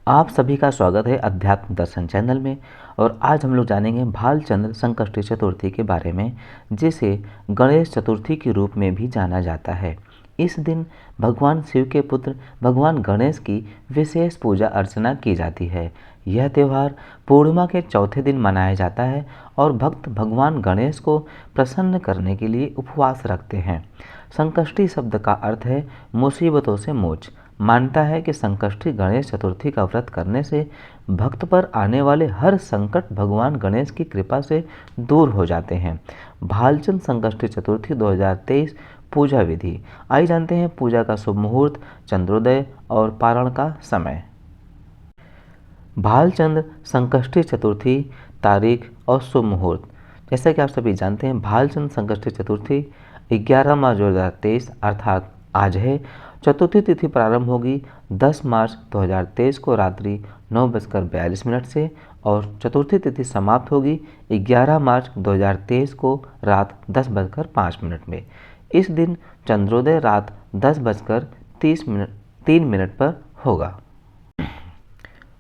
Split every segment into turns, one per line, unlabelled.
आप सभी का स्वागत है अध्यात्म दर्शन चैनल में। और आज हम लोग जानेंगे भालचंद्र संकष्टी चतुर्थी के बारे में, जिसे गणेश चतुर्थी के रूप में भी जाना जाता है। इस दिन भगवान शिव के पुत्र भगवान गणेश की विशेष पूजा अर्चना की जाती है। यह त्यौहार पूर्णिमा के चौथे दिन मनाया जाता है और भक्त भगवान गणेश को प्रसन्न करने के लिए उपवास रखते हैं। संकष्टी शब्द का अर्थ है मुसीबतों से मोच। मानता है कि संकष्टी गणेश चतुर्थी का व्रत करने से भक्त पर आने वाले हर संकट भगवान गणेश की कृपा से दूर हो जाते हैं। भालचंद्र संकष्टी चतुर्थी 2023 पूजा विधि। आइए जानते हैं पूजा का शुभ मुहूर्त, चंद्रोदय और पारण का समय। भालचंद्र संकष्टी चतुर्थी तारीख और शुभ मुहूर्त। जैसा कि आप सभी जानते हैं, भालचंद्र संकष्टी चतुर्थी 11 मार्च 2023 अर्थात आज है। चतुर्थी तिथि प्रारंभ होगी 10 मार्च 2023 को रात्रि 9:42 से और चतुर्थी तिथि समाप्त होगी 11 मार्च 2023 को रात 10:05 में। इस दिन चंद्रोदय रात 10:30 पर होगा।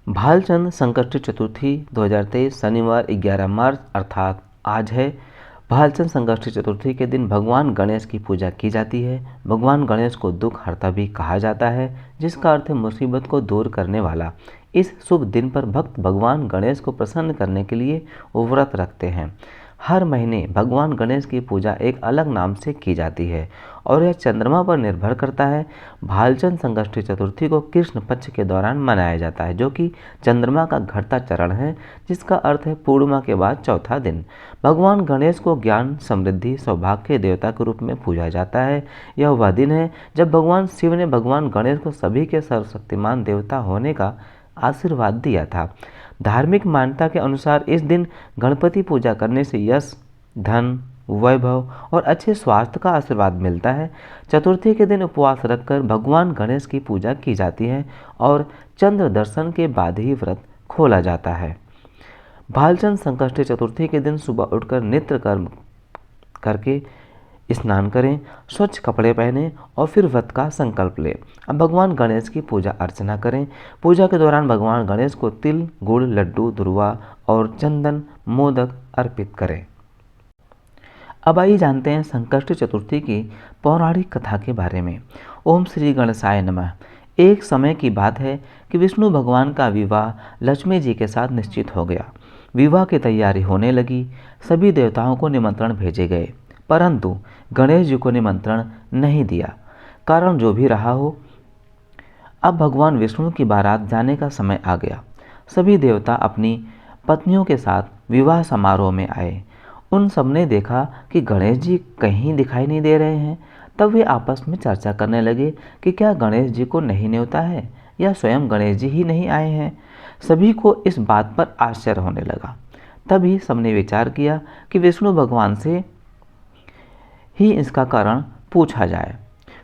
भालचंद्र संकष्टी चतुर्थी 2023 शनिवार 11 मार्च अर्थात आज है। भालचंद्र संकष्टी चतुर्थी के दिन भगवान गणेश की पूजा की जाती है। भगवान गणेश को दुख हर्ता भी कहा जाता है, जिसका अर्थ है मुसीबत को दूर करने वाला। इस शुभ दिन पर भक्त भगवान गणेश को प्रसन्न करने के लिए व्रत रखते हैं। हर महीने भगवान गणेश की पूजा एक अलग नाम से की जाती है और यह चंद्रमा पर निर्भर करता है। भालचंद्र संकष्टी चतुर्थी को कृष्ण पक्ष के दौरान मनाया जाता है, जो कि चंद्रमा का घटता चरण है, जिसका अर्थ है पूर्णिमा के बाद चौथा दिन। भगवान गणेश को ज्ञान, समृद्धि, सौभाग्य के देवता के रूप में पूजा जाता है। यह वह दिन है जब भगवान शिव ने भगवान गणेश को सभी के सर्वशक्तिमान देवता होने का आशीर्वाद दिया था। धार्मिक मान्यता के अनुसार इस दिन गणपति पूजा करने से यश, धन, वैभव और अच्छे स्वास्थ्य का आशीर्वाद मिलता है। चतुर्थी के दिन उपवास रखकर भगवान गणेश की पूजा की जाती है और चंद्र दर्शन के बाद ही व्रत खोला जाता है। भालचंद्र संकष्टी चतुर्थी के दिन सुबह उठकर नित्य कर्म करके स्नान करें, स्वच्छ कपड़े पहनें और फिर व्रत का संकल्प लें। अब भगवान गणेश की पूजा अर्चना करें। पूजा के दौरान भगवान गणेश को तिल, गुड़, लड्डू, दुर्वा और चंदन, मोदक अर्पित करें। अब आइए जानते हैं संकष्टी चतुर्थी की पौराणिक कथा के बारे में। ओम श्री गणेशाय नमः। एक समय की बात है कि विष्णु भगवान का विवाह लक्ष्मी जी के साथ निश्चित हो गया। विवाह की तैयारी होने लगी। सभी देवताओं को निमंत्रण भेजे गए, परंतु गणेश जी को निमंत्रण नहीं दिया। कारण जो भी रहा हो, अब भगवान विष्णु की बारात जाने का समय आ गया। सभी देवता अपनी पत्नियों के साथ विवाह समारोह में आए। उन सबने देखा कि गणेश जी कहीं दिखाई नहीं दे रहे हैं। तब वे आपस में चर्चा करने लगे कि क्या गणेश जी को नहीं न्योता है या स्वयं गणेश जी ही नहीं आए हैं। सभी को इस बात पर आश्चर्य होने लगा। तभी सबने विचार किया कि विष्णु भगवान से ही इसका कारण पूछा जाए।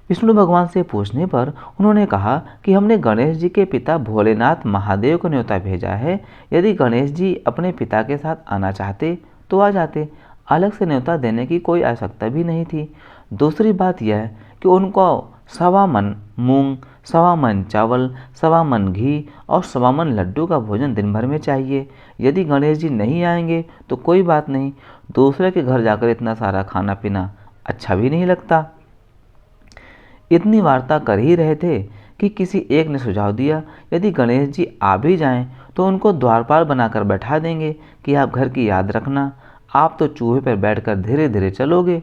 विष्णु भगवान से पूछने पर उन्होंने कहा कि हमने गणेश जी के पिता भोलेनाथ महादेव को न्योता भेजा है। यदि गणेश जी अपने पिता के साथ आना चाहते तो आ जाते, अलग से न्योता देने की कोई आवश्यकता भी नहीं थी। दूसरी बात यह कि उनको 1.25 मन मूंग, 1.25 मन चावल, 1.25 मन घी और 1.25 मन लड्डू का भोजन दिन भर में चाहिए। यदि गणेश जी नहीं आएंगे तो कोई बात नहीं, दूसरे के घर जाकर इतना सारा खाना पीना अच्छा भी नहीं लगता। इतनी वार्ता कर ही रहे थे कि किसी एक ने सुझाव दिया, यदि गणेश जी आ भी जाएं तो उनको द्वारपाल बनाकर बैठा देंगे कि आप घर की याद रखना। आप तो चूहे पर बैठकर धीरे धीरे चलोगे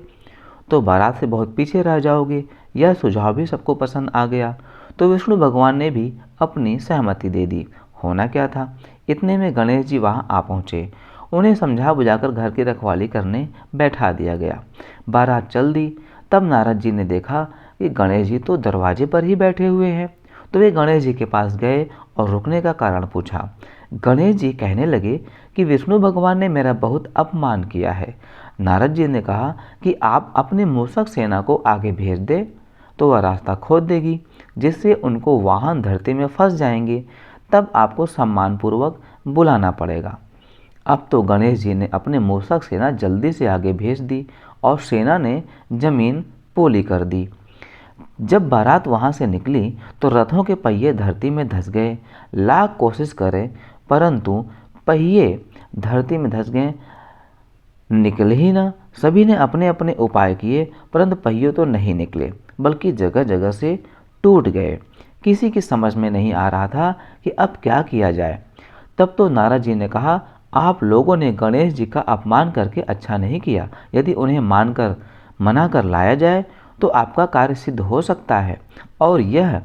तो बारात से बहुत पीछे रह जाओगे। यह सुझाव भी सबको पसंद आ गया, तो विष्णु भगवान ने भी अपनी सहमति दे दी। होना क्या था, इतने में गणेश जी वहां आ पहुंचे। उन्हें समझा बुझाकर घर की रखवाली करने बैठा दिया गया। बारात चल दी। तब नारद जी ने देखा कि गणेश जी तो दरवाजे पर ही बैठे हुए हैं, तो वे गणेश जी के पास गए और रुकने का कारण पूछा। गणेश जी कहने लगे कि विष्णु भगवान ने मेरा बहुत अपमान किया है। नारद जी ने कहा कि आप अपने मूषक सेना को आगे भेज दे तो वह रास्ता खोद देगी, जिससे उनको वाहन धरती में फंस जाएंगे। तब आपको सम्मानपूर्वक बुलाना पड़ेगा। अब तो गणेश जी ने अपने मूषक सेना जल्दी से आगे भेज दी और सेना ने जमीन पोली कर दी। जब बारात वहाँ से निकली तो रथों के पहिए धरती में धंस गए। लाख कोशिश करें परंतु पहिए धरती में धंस गए, निकले ही ना। सभी ने अपने अपने उपाय किए परंतु पहिए तो नहीं निकले बल्कि जगह जगह से टूट गए। किसी की समझ में नहीं आ रहा था कि अब क्या किया जाए। तब तो नारद जी ने कहा, आप लोगों ने गणेश जी का अपमान करके अच्छा नहीं किया। यदि उन्हें मना कर लाया जाए तो आपका कार्य सिद्ध हो सकता है और यह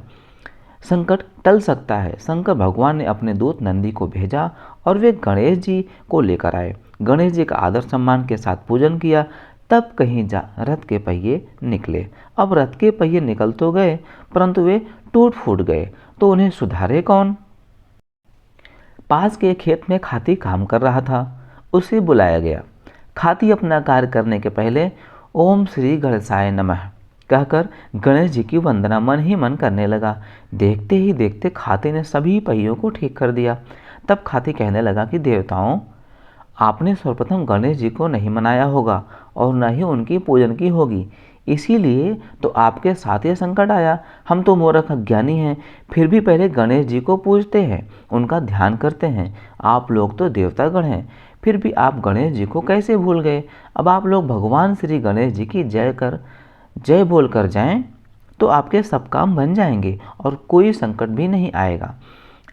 संकट टल सकता है। शंकर भगवान ने अपने दूत नंदी को भेजा और वे गणेश जी को लेकर आए। गणेश जी का आदर सम्मान के साथ पूजन किया। तब कहीं रथ के पहिए निकले। अब रथ के पहिए निकल तो गए परंतु वे टूट फूट गए, तो उन्हें सुधारे कौन। पास के खेत में खाती काम कर रहा था, उसे बुलाया गया। खाती अपना कार्य करने के पहले ओम श्री गणेशाय नमः कहकर गणेश जी की वंदना मन ही मन करने लगा। देखते ही देखते खाती ने सभी पहियों को ठीक कर दिया। तब खाती कहने लगा कि देवताओं, आपने सर्वप्रथम गणेश जी को नहीं मनाया होगा और न ही उनकी पूजन की होगी, इसीलिए तो आपके साथ ये संकट आया। हम तो मूर्ख अज्ञानी हैं, फिर भी पहले गणेश जी को पूजते हैं, उनका ध्यान करते हैं। आप लोग तो देवतागण हैं, फिर भी आप गणेश जी को कैसे भूल गए। अब आप लोग भगवान श्री गणेश जी की जय बोल कर जाएं तो आपके सब काम बन जाएंगे और कोई संकट भी नहीं आएगा।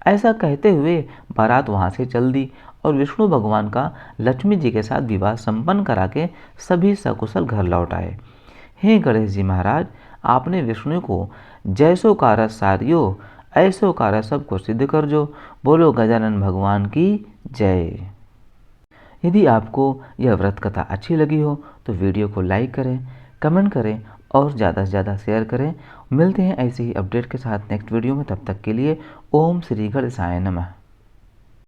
ऐसा कहते हुए बारात वहाँ से चल दी और विष्णु भगवान का लक्ष्मी जी के साथ विवाह संपन्न करा के सभी सकुशल घर लौट आए। हे गणेश जी महाराज, आपने विष्णु को जैसो कारस सारियो ऐसो कारस सबको सिद्ध कर जो। बोलो गजानन भगवान की जय। यदि आपको यह व्रत कथा अच्छी लगी हो तो वीडियो को लाइक करें, कमेंट करें और ज़्यादा से ज़्यादा शेयर करें। मिलते हैं ऐसे ही अपडेट के साथ नेक्स्ट वीडियो में। तब तक के लिए ओम श्री गणेशाय नमः।